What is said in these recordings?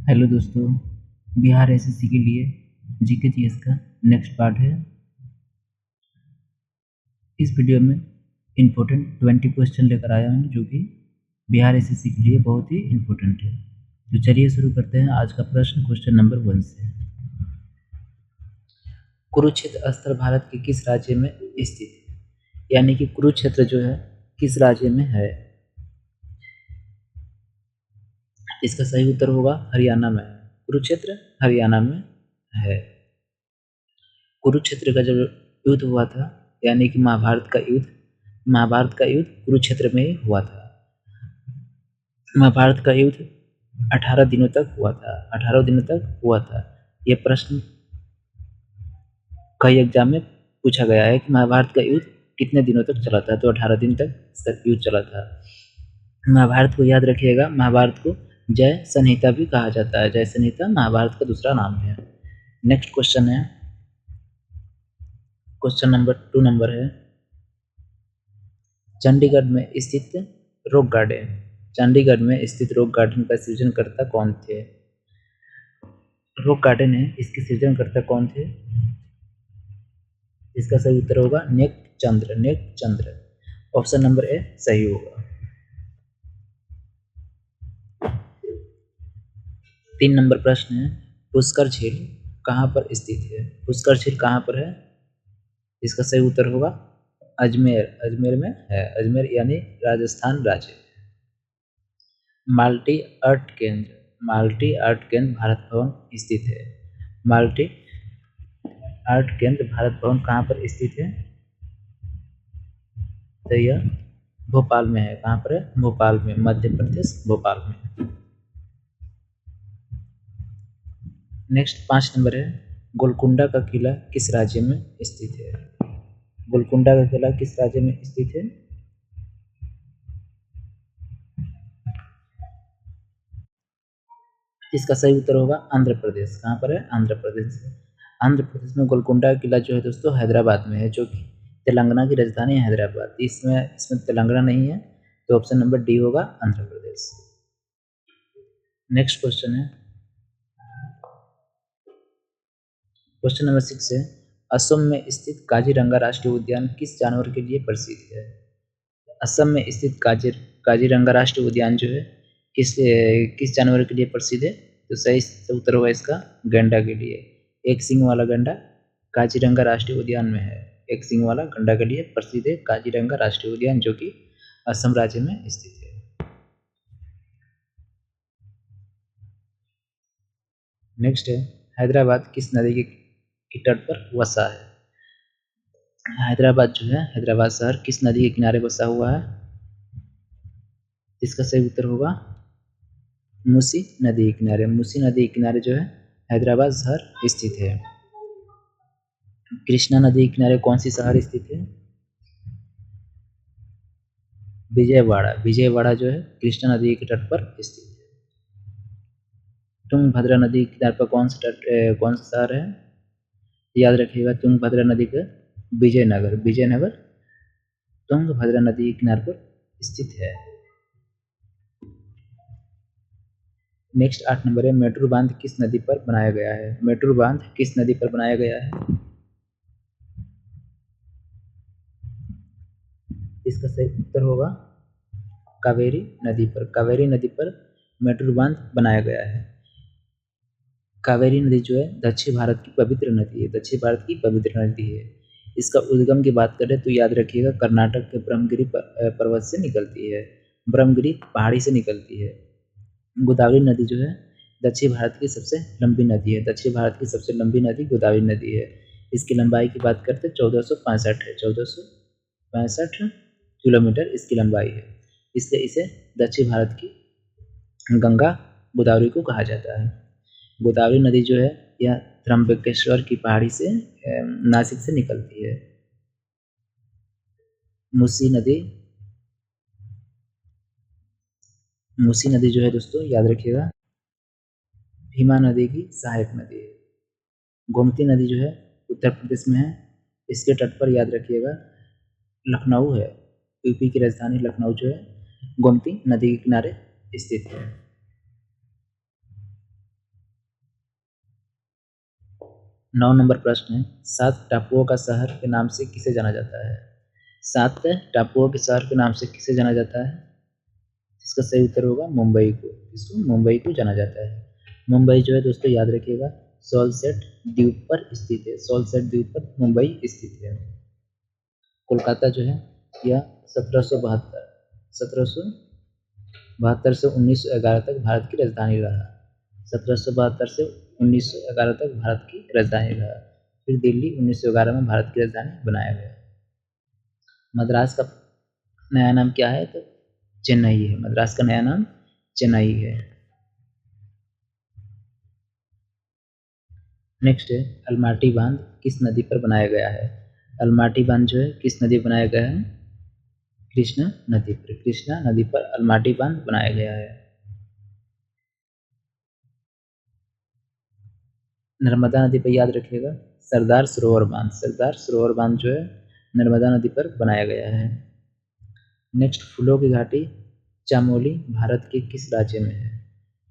Hello दोस्तों, Bihar SSC के लिए जीके जीएस का नेक्स्ट पार्ट है। इस वीडियो में इम्पोर्टेंट 20 क्वेश्चन लेकर आया हूँ जो कि बिहार एसएससी के लिए बहुत ही इम्पोर्टेंट है। तो चलिए शुरू करते हैं आज का प्रश्न क्वेश्चन नंबर 1 से। कुरुक्षेत्र स्थल भारत के किस राज्य में स्थित है? यानी कि कुरुक्षेत्र जो है किस राज्य में है? इसका सही उत्तर होगा हरियाणा में। कुरुक्षेत्र हरियाणा में है। कुरुक्षेत्र का जब युद्ध हुआ था, यानी कि महाभारत का युद्ध कुरुक्षेत्र में ही हुआ था। महाभारत का युद्ध 18 दिनों तक हुआ था। 18 दिनों तक हुआ था। ये प्रश्न कई एग्जाम में पूछा गया है कि महाभारत का युद्ध कितने दिनों तक चला था, तो 18 दिन तक इसका युद्ध चला था। महाभारत को याद रखिएगा, महाभारत को जय संहिता भी कहा जाता है। जय संहिता महाभारत का दूसरा नाम है। नेक्स्ट क्वेश्चन है, क्वेश्चन नंबर 2 नंबर है, चंडीगढ़ में स्थित रॉक गार्डन। चंडीगढ़ में स्थित रॉक गार्डन का सृजनकर्ता कौन थे? रॉक गार्डन है, इसके सृजनकर्ता कौन थे? इसका सही उत्तर होगा नेक चंद्र। ऑप्शन नंबर ए सही होगा। 3 नंबर प्रश्न है, पुष्कर झील कहाँ पर स्थित है? पुष्कर झील कहाँ पर है? इसका सही उत्तर होगा अजमेर में है। अजमेर यानी राजस्थान राज्य। माल्टी आर्ट केंद्र भारत भवन स्थित है। माल्टी आर्ट केंद्र भारत भवन कहाँ पर स्थित है? तो यह भोपाल में है। कहाँ पर है? भोपाल में, मध्य प्रदेश, भोपाल में। नेक्स्ट 5 नंबर है, गोलकुंडा का किला किस राज्य में स्थित है? गोलकुंडा का किला किस राज्य में स्थित है? इसका सही उत्तर होगा आंध्र प्रदेश। कहाँ पर है? आंध्र प्रदेश। आंध्र प्रदेश में गोलकुंडा का किला जो है दोस्तों हैदराबाद में है, जो कि तेलंगाना की राजधानी है हैदराबाद। इसमें तेलंगाना नहीं है, तो ऑप्शन नंबर डी होगा आंध्र प्रदेश। नेक्स्ट क्वेश्चन है, क्वेश्चन नंबर 6 है, असम में स्थित काजीरंगा राष्ट्रीय उद्यान किस जानवर के लिए प्रसिद्ध है? असम में स्थित काजीरंगा राष्ट्रीय उद्यान जो है किस जानवर के लिए प्रसिद्ध है? तो सही उत्तर होगा इसका गैंडा के लिए। एक सींग वाला गैंडा काजीरंगा राष्ट्रीय उद्यान में है। एक सींग वाला गैंडा के लिए प्रसिद्ध है काजीरंगा राष्ट्रीय उद्यान, जो कि असम राज्य में स्थित है। नेक्स्ट है, हैदराबाद किस नदी के तट पर बसा है? हैदराबाद जो है, हैदराबाद शहर किस नदी के किनारे बसा हुआ है? इसका सही उत्तर होगा मूसी नदी के किनारे। मूसी नदी के किनारे जो है हैदराबाद शहर स्थित है। कृष्णा नदी के किनारे कौन सी शहर स्थित है? विजयवाड़ा जो है कृष्णा नदी के तट पर स्थित है। तुंगभद्रा नदी के किनारे पर कौन सा शहर है? याद रखिएगा, तुंगभद्रा नदी का विजयनगर तुंगभद्रा नदी के किनारे पर स्थित है। नेक्स्ट 8 नंबर है, मेट्रो बांध किस नदी पर बनाया गया है? मेट्रो बांध किस नदी पर बनाया गया है? इसका सही उत्तर होगा कावेरी नदी पर। कावेरी नदी पर मेट्रो बांध बनाया गया है। कावेरी नदी जो है दक्षिण भारत की पवित्र नदी है। दक्षिण भारत की पवित्र नदी है। इसका उद्गम की बात करें तो याद रखिएगा कर्नाटक के ब्रह्मगिरी पर्वत से निकलती है। ब्रह्मगिरी पहाड़ी से निकलती है। गोदावरी नदी जो है दक्षिण भारत की सबसे लंबी नदी है। दक्षिण भारत की सबसे लंबी नदी गोदावरी नदी है। इसकी लंबाई की बात करते 1465 है। 1465 किलोमीटर इसकी लंबाई है। इसलिए इसे दक्षिण भारत की गंगा गोदावरी को कहा जाता है। गोदावरी नदी जो है यह त्र्यंबकेश्वर की पहाड़ी से नासिक से निकलती है। मूसी नदी जो है दोस्तों याद रखिएगा भीमा नदी की सहायक नदी है। गोमती नदी जो है उत्तर प्रदेश में है। इसके तट पर याद रखिएगा लखनऊ है। यूपी की राजधानी लखनऊ जो है गोमती नदी के किनारे स्थित है। 9 नंबर प्रश्न है, 7 टापुओं का शहर के नाम से किसे जाना जाता है? 7 टापुओं के शहर के नाम से किसे जाना जाता है? इसका सही उत्तर होगा मुंबई को। इसको मुंबई को जाना जाता है। मुंबई जो है दोस्तों याद रखिएगा सॉल्सेट द्वीप पर स्थित है। सॉल्सेट द्वीप पर मुंबई स्थित है। कोलकाता जो है यह 1772 से 1911 तक भारत की राजधानी रहा। 1772 से 1911 तक भारत की राजधानी रहा। फिर दिल्ली 1911 में भारत की राजधानी बनाया गया। मद्रास का नया नाम क्या है? तो चेन्नई है। मद्रास का नया नाम चेन्नई है। नेक्स्ट है, अलमाटी बांध किस नदी पर बनाया गया है? अलमाटी बांध जो है किस नदी पर बनाया गया है? कृष्णा नदी पर। कृष्णा नदी पर अलमाटी बांध बनाया गया है। नर्मदा नदी पर याद रखिएगा सरदार सरोवर बांध। सरदार सरोवर बांध जो है नर्मदा नदी पर बनाया गया है। नेक्स्ट, फूलों की घाटी चामोली भारत के किस राज्य में है?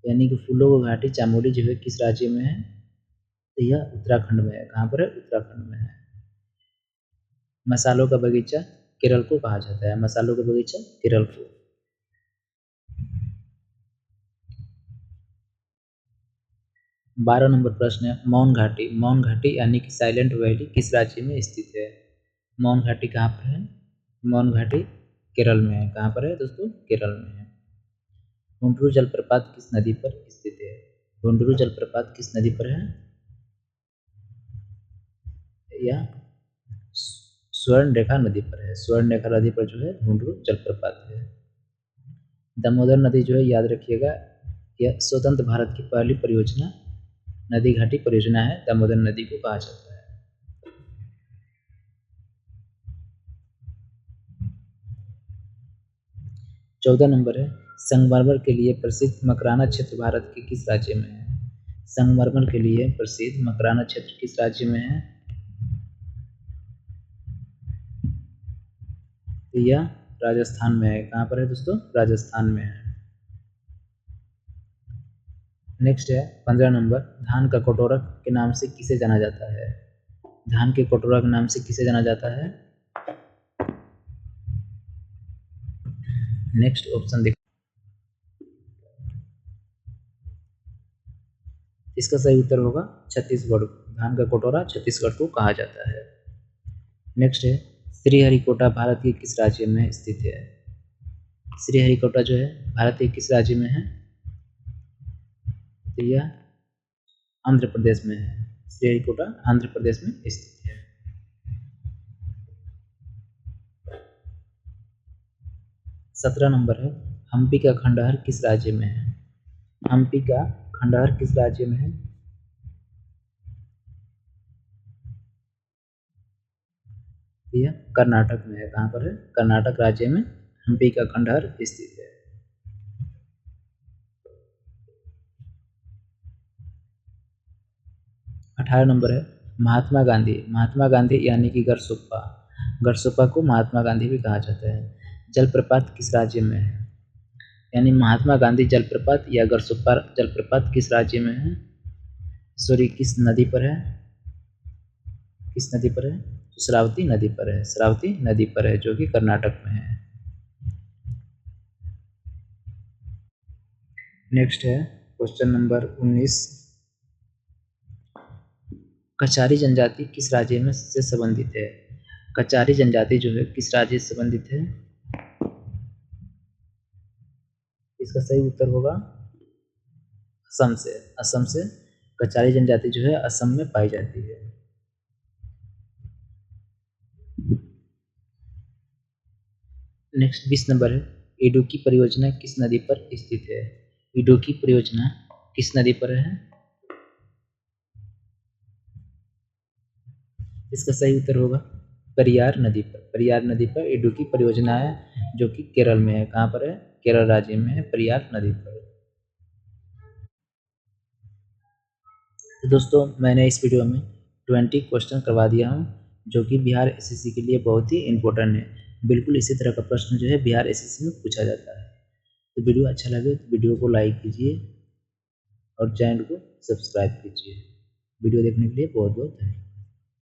यानी कि फूलों की घाटी चामोली जो है किस राज्य में है? तो यह उत्तराखंड में है। कहाँ पर है? उत्तराखंड में है। मसालों का बगीचा केरल को कहा जाता है। मसालों का बगीचा केरल को। 12 नंबर प्रश्न है, मौन घाटी। मौन घाटी यानी कि साइलेंट वैली किस राज्य में स्थित है? मौन घाटी कहाँ पर है? मौन घाटी केरल में है। कहाँ पर है दोस्तों? केरल में है। हुंडरू जलप्रपात किस नदी पर स्थित है? हुंडरू जलप्रपात किस नदी पर है? या स्वर्णरेखा नदी पर है। स्वर्णरेखा नदी पर जो है हुंडरू जलप्रपात है। दामोदर नदी जो है याद रखिएगा यह स्वतंत्र भारत की पहली परियोजना नदी घाटी परियोजना है। दामोदर नदी को कहा जाता है। 14 नंबर है, संगमरमर के लिए प्रसिद्ध मकराना क्षेत्र भारत के किस राज्य में है? संगमरमर के लिए प्रसिद्ध मकराना क्षेत्र किस राज्य में है? तो यह राजस्थान में है। कहाँ पर है दोस्तों? राजस्थान में है। नेक्स्ट है 15 नंबर, धान का कटोरा के नाम से किसे जाना जाता है? धान के कटोरा के नाम से किसे जाना जाता है? नेक्स्ट ऑप्शन देखो, इसका सही उत्तर होगा छत्तीसगढ़। धान का कटोरा छत्तीसगढ़ को कहा जाता है। नेक्स्ट है, श्रीहरिकोटा भारत के किस राज्य में स्थित है? श्रीहरिकोटा जो है भारत के किस राज्य में है? तो यह आंध्र प्रदेश में है। श्रीहरिकोटा आंध्र प्रदेश में स्थित है। 17 नंबर है, हम्पी का खंडहर किस राज्य में है? हम्पी का खंडहर किस राज्य में है? यह कर्नाटक में है। कहाँ पर है? कर्नाटक राज्य में हम्पी का खंडहर स्थित है। 18 नंबर है, महात्मा गांधी। महात्मा गांधी यानी कि गरसुप्पा। गरसुप्पा को महात्मा गांधी भी कहा जाता है। जलप्रपात किस राज्य में है? यानी महात्मा गांधी जलप्रपात या गरसुप्पा जलप्रपात किस राज्य में है? सॉरी, किस नदी पर है? किस नदी पर है? तो श्रावती नदी पर है। श्रावती नदी पर है जो कि कर्नाटक में है। नेक्स्ट है क्वेश्चन नंबर 19, कचारी जनजाति किस राज्य में से संबंधित है? कचारी जनजाति जो है किस राज्य से संबंधित है? इसका सही उत्तर होगा असम से। असम से कचारी जनजाति जो है असम में पाई जाती है। नेक्स्ट 20 नंबर है, इडुक्की परियोजना किस नदी पर स्थित है? इडुक्की परियोजना किस नदी पर है? इसका सही उत्तर होगा पेरियार नदी पर। पेरियार नदी पर इडुक्की परियोजना है जो कि केरल में है। कहाँ पर है? केरल राज्य में है पेरियार नदी पर। तो दोस्तों मैंने इस वीडियो में 20 क्वेश्चन करवा दिया हूँ जो कि बिहार एसएससी के लिए बहुत ही इम्पोर्टेंट है। बिल्कुल इसी तरह का प्रश्न जो है बिहार एसएससी में पूछा जाता है। तो वीडियो अच्छा लगे तो वीडियो को लाइक कीजिए और चैनल को सब्सक्राइब कीजिए। वीडियो देखने के लिए बहुत बहुत धन्यवाद।